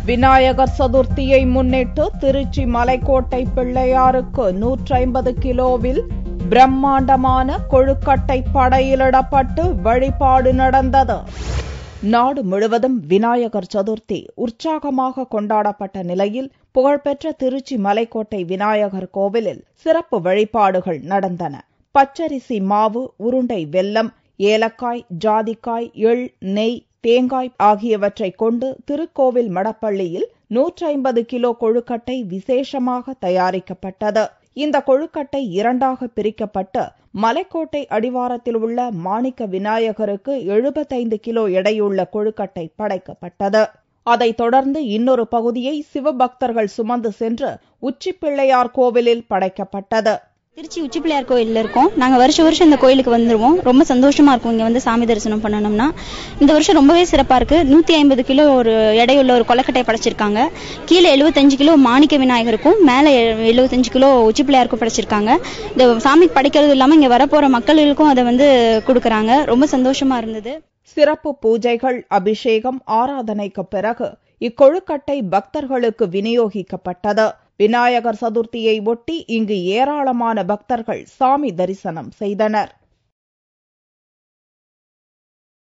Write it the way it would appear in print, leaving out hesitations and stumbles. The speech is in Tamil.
விநாயகர் சதுர்த்தியை முன்னிட்டு திருச்சி மலைக்கோட்டை பிள்ளையாருக்கு 150 கிலோவில் பிரம்மாண்டமான கொழுக்கட்டை படையிலிடப்பட்டு வழிபாடு நடந்தது. நாடு முழுவதும் விநாயகர் சதுர்த்தி உற்சாகமாக கொண்டாடப்பட்ட நிலையில் புகழ்பெற்ற திருச்சி மலைக்கோட்டை விநாயகர் கோவிலில் சிறப்பு வழிபாடுகள் நடந்தன. பச்சரிசி மாவு, உருண்டை வெல்லம், ஏலக்காய், ஜாதிக்காய், எள், நெய், தேங்காய் ஆகியவற்றை கொண்டு திருக்கோவில் மடப்பள்ளியில் 150 கிலோ கொழுக்கட்டை விசேஷமாக தயாரிக்கப்பட்டது. இந்த கொழுக்கட்டை இரண்டாக பிரிக்கப்பட்டு மலைக்கோட்டை அடிவாரத்தில் உள்ள மாணிக்க விநாயகருக்கு 75 கிலோ எடையுள்ள கொழுக்கட்டை படைக்கப்பட்டது. அதைத் தொடர்ந்து இன்னொரு பகுதியை சிவபக்தர்கள் சுமந்து சென்று உச்சிப்பிள்ளையார் கோவிலில் படைக்கப்பட்டது. திருச்சி உச்சிப்பிள்ளையார் கோயிலில் இருக்கோம். நாங்கள் வருஷம் இந்த கோயிலுக்கு வந்துருவோம். ரொம்ப சந்தோஷமா இருக்கும் இங்கே வந்து சாமி தரிசனம் பண்ணணும்னா. இந்த வருஷம் ரொம்பவே சிறப்பாக இருக்கு. 150 கிலோ ஒரு எடையுள்ள ஒரு கொலக்கட்டை படைச்சிருக்காங்க. கீழே 75 கிலோ மாணிக்க விநாயகருக்கும் மேலே 75 கிலோ உச்சிப்பிள்ளையாருக்கும் படைச்சிருக்காங்க. இந்த சாமிக்கு படைக்கிறது இல்லாமல் இங்கே வரப்போற மக்களுக்கும் அதை வந்து கொடுக்கறாங்க. ரொம்ப சந்தோஷமா இருந்தது. சிறப்பு பூஜைகள், அபிஷேகம், ஆராதனைக்கு பிறகு இக்கொழுக்கட்டை பக்தர்களுக்கு விநியோகிக்கப்பட்டது. விநாயகர் சதுர்த்தியை ஒட்டி இங்கு ஏராளமான பக்தர்கள் சாமி தரிசனம் செய்தனர்.